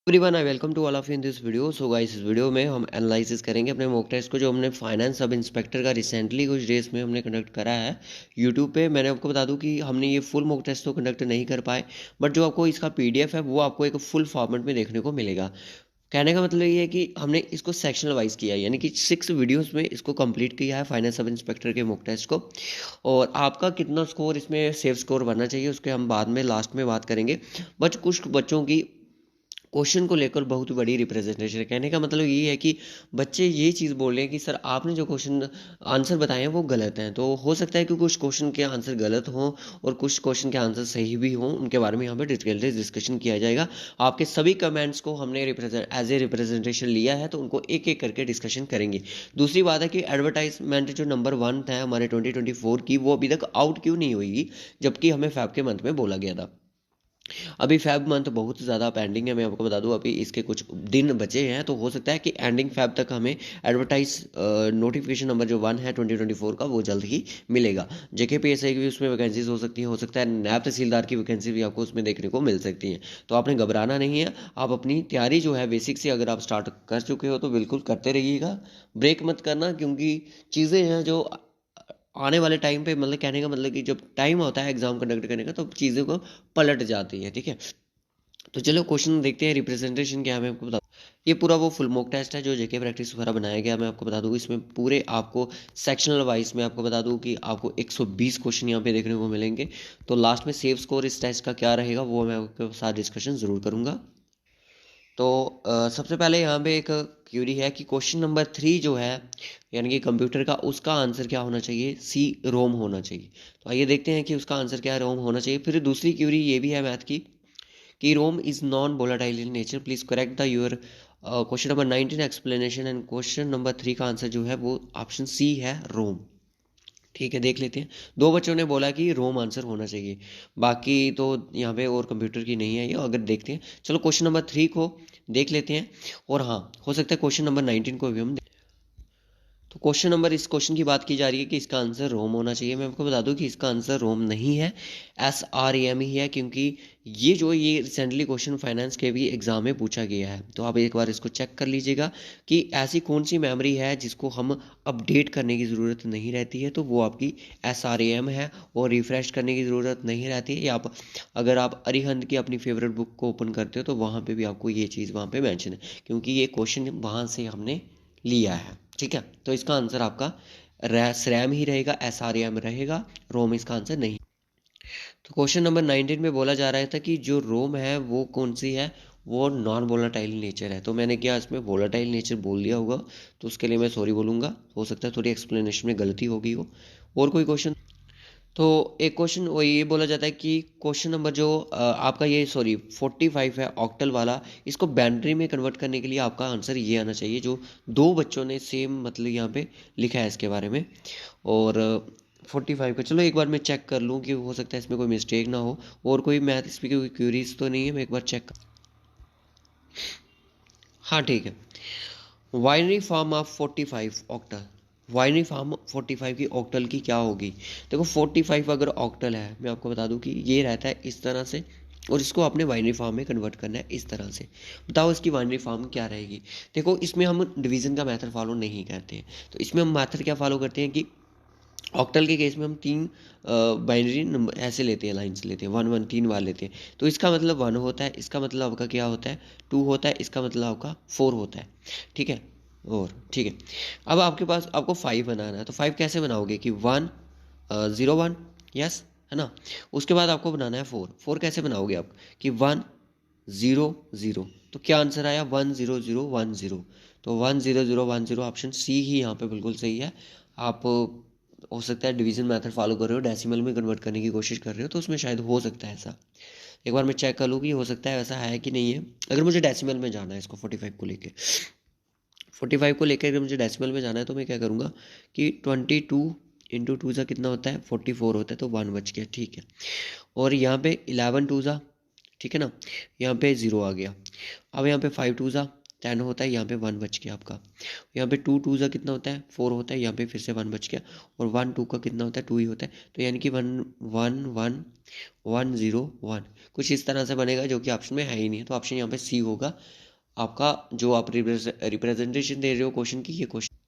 Everyone I welcome to all of you in this video. So guys, इस video में हम analysis करेंगे अपने मॉक टेस्ट को जो हमने फाइनेंस सब इंस्पेक्टर का रिसेंटली कुछ डेज में हमने कंडक्ट करा है यूट्यूब पे। मैंने आपको बता दूं कि हमने ये फुल मॉक टेस्ट तो कंडक्ट नहीं कर पाए, बट जो आपको इसका पीडीएफ है वो आपको एक फुल फॉर्मेट में देखने को मिलेगा। कहने का मतलब ये है कि हमने इसको सेक्शनल वाइज किया है, यानी कि 6 वीडियोस में इसको कंप्लीट किया है फाइनेंस सब इंस्पेक्टर के मॉक टेस्ट को। और आपका कितना स्कोर इसमें सेफ स्कोर बनना चाहिए उसके हम बाद में लास्ट में बात करेंगे। बट कुछ बच्चों की क्वेश्चन को लेकर बहुत बड़ी रिप्रेजेंटेशन है। कहने का मतलब ये है कि बच्चे ये चीज़ बोल रहे हैं कि सर आपने जो क्वेश्चन आंसर बताए हैं वो गलत हैं। तो हो सकता है कि कुछ क्वेश्चन के आंसर गलत हों और कुछ क्वेश्चन के आंसर सही भी हों, उनके बारे में यहाँ पे डिटेल डिस्कशन किया जाएगा। आपके सभी कमेंट्स को हमने एज ए रिप्रेजेंटेशन लिया है, तो उनको एक एक करके डिस्कशन करेंगे। दूसरी बात है कि एडवर्टाइजमेंट जो नंबर 1 था हमारे 2024 की, वो अभी तक आउट क्यों नहीं हुई, जबकि हमें फैब के मंथ में बोला गया था। अभी फैब मंथ बहुत ज़्यादा पेंडिंग है, मैं आपको बता दूं अभी इसके कुछ दिन बचे हैं, तो हो सकता है कि एंडिंग फैब तक हमें एडवर्टाइज नोटिफिकेशन नंबर जो 1 है 2024 का वो जल्द ही मिलेगा। जेके पी एस आई की भी उसमें वैकेंसीज हो सकती हैं, हो सकता है नैब तहसीलदार की वैकेंसी भी आपको उसमें देखने को मिल सकती हैं। तो आपने घबराना नहीं है, आप अपनी तैयारी जो है बेसिक से अगर आप स्टार्ट कर चुके हो तो बिल्कुल करते रहिएगा, ब्रेक मत करना। क्योंकि चीज़ें हैं जो आने वाले टाइम पे, मतलब कहने का मतलब कि जब टाइम होता है एग्जाम कंडक्ट करने का तो चीज़ों को पलट जाती है। ठीक है, तो चलो क्वेश्चन देखते हैं। रिप्रेजेंटेशन क्या है मैं आपको बता, ये पूरा वो फुल मॉक टेस्ट है जो जेके प्रैक्टिस वगैरह बनाया गया। मैं आपको बता दूं इसमें पूरे आपको सेक्शनल वाइज में आपको बता दूं कि आपको 120 क्वेश्चन यहाँ पे देखने को मिलेंगे। तो लास्ट में सेव स्कोर इस टेस्ट का क्या रहेगा वो मैं आपके साथ डिस्कशन ज़रूर करूँगा। तो सबसे पहले यहाँ पे एक क्यूरी है कि क्वेश्चन नंबर 3 जो है, यानी कि कंप्यूटर का, उसका आंसर क्या होना चाहिए? सी रोम होना चाहिए। तो आइए देखते हैं कि उसका आंसर क्या है, रोम होना चाहिए। फिर दूसरी क्यूरी ये भी है मैथ की कि ROM is non volatile in nature, please correct the your question number 19 explanation. And question number 3 का आंसर जो है वो ऑप्शन सी है, रोम। ठीक है, देख लेते हैं। दो बच्चों ने बोला कि रोम आंसर होना चाहिए, बाकी तो यहाँ पे और कंप्यूटर की नहीं है ये। अगर देखते हैं, चलो क्वेश्चन नंबर 3 को देख लेते हैं। और हाँ, हो सकता है क्वेश्चन नंबर 19 को भी हम। तो क्वेश्चन नंबर, इस क्वेश्चन की बात की जा रही है कि इसका आंसर रोम होना चाहिए। मैं आपको बता दूं कि इसका आंसर रोम नहीं है, एस आर ए एम ही है। क्योंकि ये रिसेंटली क्वेश्चन फाइनेंस के भी एग्जाम में पूछा गया है। तो आप एक बार इसको चेक कर लीजिएगा कि ऐसी कौन सी मेमोरी है जिसको हम अपडेट करने की ज़रूरत नहीं रहती है, तो वो आपकी एस आर ए एम है। और रिफ्रेश करने की ज़रूरत नहीं रहती है। या आप, अगर आप अरिहंत की अपनी फेवरेट बुक को ओपन करते हो तो वहाँ पे भी आपको ये चीज़ वहाँ पे मेंशन है, क्योंकि ये क्वेश्चन वहाँ से हमने लिया है। ठीक है, तो इसका आंसर आपका रैम ही रहेगा, एस आर एम रहेगा, रोम इसका आंसर नहीं। तो क्वेश्चन नंबर 19 में बोला जा रहा था कि जो रोम है वो कौन सी है, वो नॉन वोलाटाइल नेचर है। तो मैंने क्या इसमें वोलाटाइल नेचर बोल दिया होगा, तो उसके लिए मैं सॉरी बोलूँगा। हो सकता है थोड़ी एक्सप्लेनेशन में गलती हो गई हो। और कोई क्वेश्चन? तो एक क्वेश्चन वो ये बोला जाता है कि क्वेश्चन नंबर जो आपका ये, सॉरी, 45 है ऑक्टल वाला, इसको बाइनरी में कन्वर्ट करने के लिए आपका आंसर ये आना चाहिए, जो दो बच्चों ने सेम मतलब यहाँ पे लिखा है इसके बारे में। और 45 का, चलो एक बार मैं चेक कर लूँ कि हो सकता है इसमें कोई मिस्टेक ना हो। और कोई मैथ इसमें कोई क्यूरीज तो नहीं है, मैं एक बार चेक। हाँ ठीक है। Binary form of 45 octal, binary form 45 की ऑक्टल की क्या होगी? देखो 45 अगर ऑक्टल है, मैं आपको बता दूं कि ये रहता है इस तरह से, और इसको आपने वाइनरी फार्म में कन्वर्ट करना है इस तरह से। बताओ इसकी वाइनरी फार्म क्या रहेगी? देखो इसमें हम डिवीजन का मेथड फॉलो नहीं करते हैं, तो इसमें हम मेथड क्या फॉलो करते हैं कि ऑक्टल के केस में हम तीन बाइनरी नंबर ऐसे लेते हैं, लाइन्स लेते हैं, 1 1 3 बार लेते हैं। तो इसका मतलब 1 होता है, इसका मतलब आपका क्या होता है, 2 होता है, इसका मतलब आपका 4 होता है। ठीक है, और ठीक है। अब आपके पास आपको 5 बनाना है, तो 5 कैसे बनाओगे कि 1 0 1, यस है ना। उसके बाद आपको बनाना है 4, 4 कैसे बनाओगे आप कि 1 0 0। तो क्या आंसर आया? 1 0 0 1 0। तो 1 0 0 1 0, ऑप्शन सी ही यहाँ पे बिल्कुल सही है। आप हो सकता है डिवीजन मेथड फॉलो कर रहे हो, डेसिमल में कन्वर्ट करने की कोशिश कर रहे हो, तो उसमें शायद हो सकता है ऐसा। एक बार मैं चेक कर लूँ कि हो सकता है ऐसा है कि नहीं है। अगर मुझे डेसिमल में जाना है इसको 45 को लेके, 45 को लेकर अगर मुझे डेसिमल में जाना है, तो मैं क्या करूँगा कि 22 इंटू टू ज़ा कितना होता है, 44 होता है, तो 1 बच गया। ठीक है, और यहाँ पे 11 टू ज़ा, ठीक है ना, यहाँ पे 0 आ गया। अब यहाँ पे 5 टू ज़ा 10 होता है, यहाँ पे 1 बच गया आपका। यहाँ पे 2 2 ज़ा कितना होता है 4 होता है, यहाँ पे फिर से 1 बच गया, और 1 2 का कितना होता है 2 ही होता है। तो यानी कि 1 1 1 1 0 1 कुछ इस तरह से बनेगा, जो कि ऑप्शन में है ही नहीं है। तो ऑप्शन यहाँ पे सी होगा आपका। जो आप रिप्रेजेंटेशन दे रहे हो क्वेश्चन की,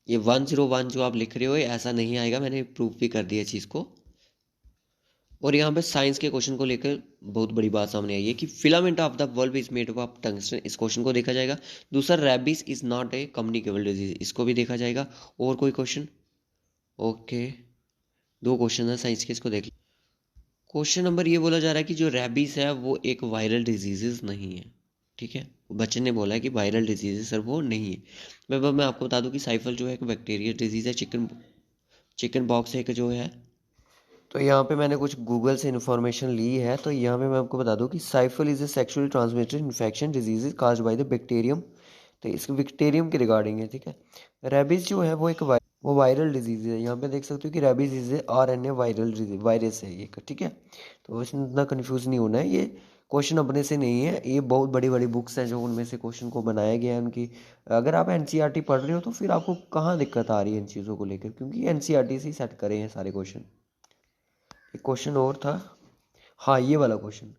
ये 101 जो आप लिख रहे हो ये ऐसा नहीं आएगा, मैंने प्रूफ भी कर दिया चीज़ को। और यहाँ पे साइंस के क्वेश्चन को लेकर बहुत बड़ी बात सामने आई है कि filament of the bulb is made of tungsten, इस क्वेश्चन को देखा जाएगा। दूसरा, rabies is not a communicable disease, इसको भी देखा जाएगा। और कोई क्वेश्चन? ओके, 2 क्वेश्चन है साइंस के, इसको देख। क्वेश्चन नंबर ये बोला जा रहा है कि जो रेबिस है वो एक वायरल डिजीजेस नहीं है, ठीक है। बच्चे ने बोला है कि वायरल डिजीज सर वो नहीं है। मैं आपको बता दूं कि साइफल जो है एक बैक्टीरियल डिजीज है। चिकन पॉक्स एक जो है। तो यहाँ पे मैंने कुछ गूगल से इन्फॉर्मेशन ली है। तो यहाँ पे मैं आपको बता दूं कि syphilis is a sexually transmitted infection disease caused by the bacterium. तो इस बैक्टीरियम के रिगार्डिंग है, ठीक है। रेबीज जो है वो वो वायरल डिजीज है। यहाँ पे देख सकते हो कि rabies is a RNA viral virus है ये, ठीक है। तो इसमें इतना कन्फ्यूज नहीं होना है। ये क्वेश्चन अपने से नहीं है, ये बहुत बड़ी बड़ी बुक्स हैं जो उनमें से क्वेश्चन को बनाया गया है उनकी। अगर आप NCERT पढ़ रहे हो तो फिर आपको कहाँ दिक्कत आ रही है इन चीज़ों को लेकर, क्योंकि NCERT से ही सेट करे हैं सारे क्वेश्चन। एक क्वेश्चन और था, हाँ ये वाला क्वेश्चन।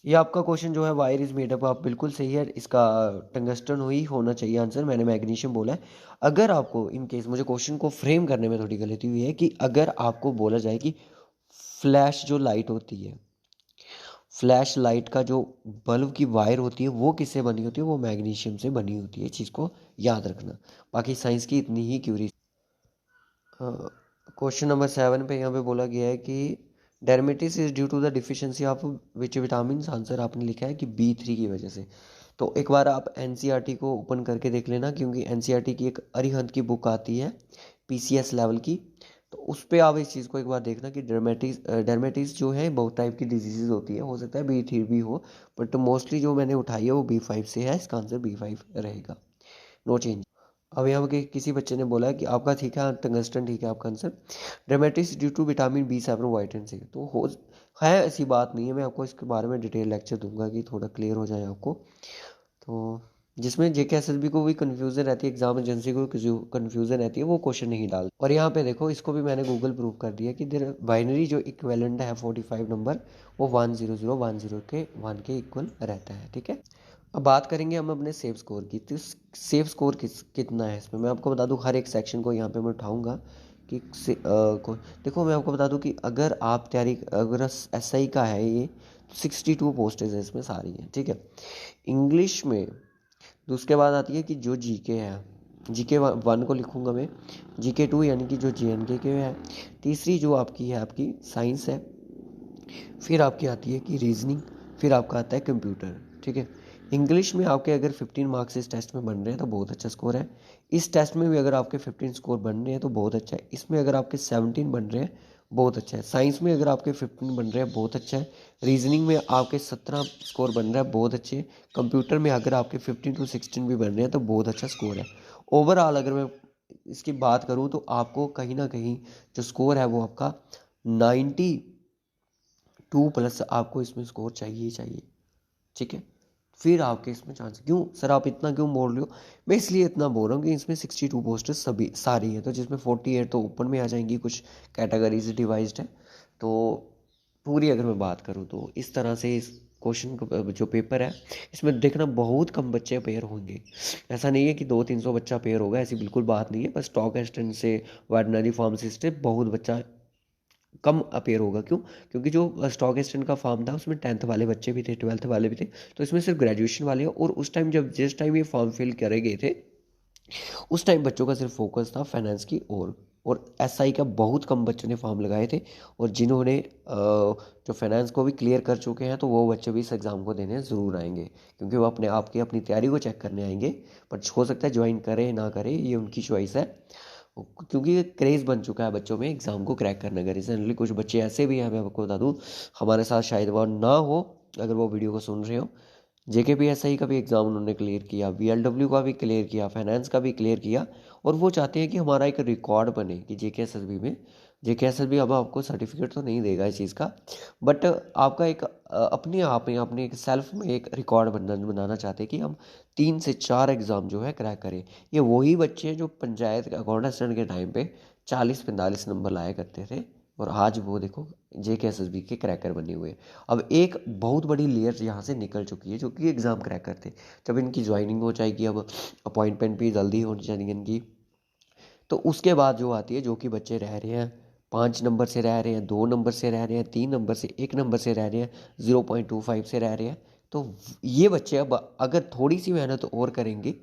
ये आपका क्वेश्चन जो है वायर इज मेड अप, आप बिल्कुल सही है। इसका टंगस्टन ही होना चाहिए आंसर, मैंने मैग्नीशियम बोला है। अगर आपको इन केस, मुझे क्वेश्चन को फ्रेम करने में थोड़ी गलती हुई है कि अगर आपको बोला जाए कि फ्लैश जो लाइट होती है, फ्लैश लाइट का जो बल्ब की वायर होती है वो किससे बनी होती है, वो मैग्नीशियम से बनी होती है। चीज़ को याद रखना। बाकी साइंस की इतनी ही क्यूरी। क्वेश्चन नंबर 7 पे यहाँ पे बोला गया है कि dermatitis is due to the deficiency of which vitamin, answer आपने लिखा है कि B3 की वजह से। तो एक बार आप NCERT को ओपन करके देख लेना, क्योंकि NCERT की एक अरिहंत की बुक आती है PCS लेवल की। तो उस पर आप इस चीज़ को एक बार देखना कि डर्मेटिस जो है बहुत टाइप की डिजीजेज होती है, हो सकता है B3 भी हो, बट मोस्टली जो मैंने उठाई है वो B5 से है। इसका आंसर B5 रहेगा, नो चेंज। अब यहाँ पे किसी बच्चे ने बोला है कि आपका ठीक है टंगस्टन, ठीक है आपका answer. Dermatitis due to vitamin B7 vitamin C, तो हो है, ऐसी बात नहीं है। मैं आपको इसके बारे में डिटेल लेक्चर दूंगा कि थोड़ा क्लियर हो जाए आपको। तो जिसमें JK SSB को भी कन्फ्यूजन रहती है, एग्जाम एजेंसी को कन्फ्यूजन रहती है, वो क्वेश्चन नहीं डाल। और यहाँ पे देखो, इसको भी मैंने गूगल प्रूव कर दिया कि देर बाइनरी जो इक्वेलेंट है 45 नंबर, वो 10010 के 1 के इक्वल रहता है, ठीक है। अब बात करेंगे हम अपने सेव स्कोर की। तो सेव स्कोर कितना है इसमें, मैं आपको बता दूं। हर एक सेक्शन को यहाँ पे मैं उठाऊंगा कि देखो मैं आपको बता दूं कि अगर आप तैयारी, अगर SI का है ये, 62 पोस्टेज है इसमें सारी हैं, ठीक है। इंग्लिश में तो उसके बाद आती है कि जो GK है, GK 1 को लिखूंगा मैं, GK 2 यानी कि जो JNK के है। तीसरी जो आपकी है आपकी साइंस है। फिर आपकी आती है कि रीजनिंग। फिर आपका आता है कंप्यूटर, ठीक है। इंग्लिश में आपके अगर 15 मार्क्स इस टेस्ट में बन रहे हैं तो बहुत अच्छा स्कोर है। इस टेस्ट में भी अगर आपके 15 स्कोर बन रहे हैं तो बहुत अच्छा है। इसमें अगर आपके 17 बन रहे हैं बहुत अच्छा है। साइंस में अगर आपके 15 बन रहे हैं बहुत अच्छा है। रीजनिंग में आपके 17 स्कोर बन रहा है बहुत अच्छे। कंप्यूटर में अगर आपके 15 to 16 भी बन रहे हैं तो बहुत अच्छा स्कोर है। ओवरऑल अगर मैं इसकी बात करूँ तो आपको कहीं ना कहीं जो स्कोर है वो आपका 92+ आपको इसमें स्कोर चाहिए ही चाहिए, ठीक है। फिर आपके इसमें चांस, क्यों सर आप इतना क्यों बोल रहे हो? मैं इसलिए इतना बोल रहा हूँ कि इसमें 62 पोस्टर्स सभी सारी हैं, तो जिसमें 48 तो ओपन में आ जाएंगी, कुछ कैटेगरीज डिवाइज्ड है। तो पूरी अगर मैं बात करूँ तो इस तरह से इस क्वेश्चन का जो पेपर है, इसमें देखना बहुत कम बच्चे पेयर होंगे। ऐसा नहीं है कि 200-300 बच्चा पेयर होगा, ऐसी बिल्कुल बात नहीं है। बस स्टॉक एक्सटेंड से, वेटनरी फार्मासिस्ट से बहुत बच्चा कम अपेयर होगा। क्यों? क्योंकि जो स्टॉक एक्सचेंज का फॉर्म था उसमें 10th वाले बच्चे भी थे, 12th वाले भी थे। तो इसमें सिर्फ ग्रेजुएशन वाले, और उस टाइम जब जिस टाइम ये फॉर्म फिल करे गए थे उस टाइम बच्चों का सिर्फ फोकस था फाइनेंस की ओर। और SI का बहुत कम बच्चों ने फॉर्म लगाए थे। और जिन्होंने जो फाइनेंस को भी क्लियर कर चुके हैं तो वो बच्चे भी इस एग्ज़ाम को देने ज़रूर आएंगे, क्योंकि वो अपने आप की अपनी तैयारी को चेक करने आएंगे। बट हो सकता है ज्वाइन करे ना करे, ये उनकी चॉइस है, क्योंकि क्रेज़ बन चुका है बच्चों में एग्ज़ाम को क्रैक करने का। रिसेंटली कुछ बच्चे ऐसे भी हैं, मैं आपको बता दूं, हमारे साथ शायद वो ना हो, अगर वो वीडियो को सुन रहे हो। JKPSI का भी एग्ज़ाम उन्होंने क्लियर किया, VLW का भी क्लियर किया, फाइनेंस का भी क्लियर किया। और वो चाहते हैं कि हमारा एक रिकॉर्ड बने कि JKSSB में JKSSB अब आपको सर्टिफिकेट तो नहीं देगा इस चीज़ का, बट आपका एक अपने आप में अपने एक सेल्फ में एक रिकॉर्ड बनाना चाहते हैं कि हम 3 से 4 एग्ज़ाम जो है क्रैक करें। ये वही बच्चे हैं जो पंचायत अकाउंट असिस्टेंट के टाइम पे 40-45 नंबर लाया करते थे, और आज वो देखो JKSSB के क्रैकर बने हुए हैं। अब एक बहुत बड़ी लेयर यहाँ से निकल चुकी है जो कि एग्ज़ाम क्रैकर थे। जब इनकी ज्वाइनिंग हो जाएगी, अब अपॉइंटमेंट भी जल्दी होनी चाहिए इनकी, तो उसके बाद जो आती है, जो कि बच्चे रह रहे हैं 5 नंबर से, रह रहे हैं 2 नंबर से, रह रहे हैं 3 नंबर से, 1 नंबर से रह रहे हैं, 0.25 से रह रहे हैं। तो ये बच्चे अब अगर थोड़ी सी मेहनत और करेंगे,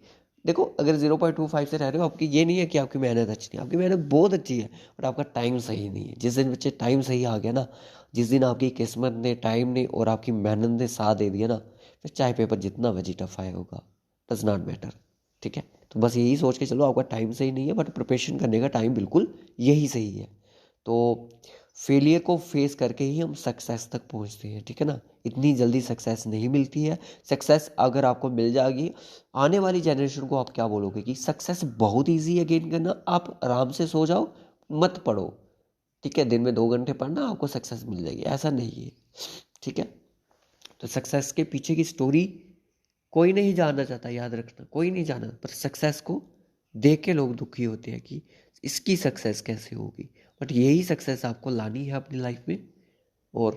देखो अगर 0.25 से रह रहे हो, आपकी ये नहीं है कि आपकी मेहनत अच्छी नहीं, आपकी मेहनत बहुत अच्छी है, बट आपका टाइम सही नहीं है। जिस दिन बच्चे टाइम सही आ गया ना, जिस दिन आपकी किस्मत ने, टाइम ने और आपकी मेहनत ने साथ दे दिया ना, फिर चाहे पेपर जितना मर्जी टफ आया होगा, डज नॉट मैटर। ठीक है, तो बस यही सोच के चलो, आपका टाइम सही नहीं है बट प्रिपरेशन करने का टाइम बिल्कुल यही सही है। तो फेलियर को फेस करके ही हम सक्सेस तक पहुंचते हैं। ठीक है ना, इतनी जल्दी सक्सेस नहीं मिलती है। सक्सेस अगर आपको मिल जाएगी, आने वाली जनरेशन को आप क्या बोलोगे कि सक्सेस बहुत ईजी है गेन करना, आप आराम से सो जाओ, मत पढ़ो। ठीक है, दिन में 2 घंटे पढ़ना, आपको सक्सेस मिल जाएगी, ऐसा नहीं है। ठीक है, तो सक्सेस के पीछे की स्टोरी कोई नहीं जानना चाहता, याद रखना, कोई नहीं जानना, पर सक्सेस को देख के लोग दुखी होते हैं कि इसकी सक्सेस कैसे होगी। बट यही सक्सेस आपको लानी है अपनी लाइफ में, और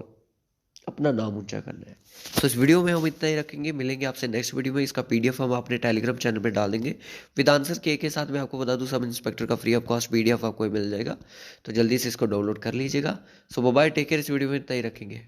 अपना नाम ऊंचा करना है। तो इस वीडियो में हम इतना ही रखेंगे, मिलेंगे आपसे नेक्स्ट वीडियो में। इसका PDF हम अपने टेलीग्राम चैनल पर डाल देंगे विद आंसर के साथ। मैं आपको बता दूं, सब इंस्पेक्टर का फ्री ऑफ कॉस्ट PDF आपको मिल जाएगा, तो जल्दी से इसको डाउनलोड कर लीजिएगा। सो बाय, टेक केयर। इस वीडियो में इतना ही रखेंगे।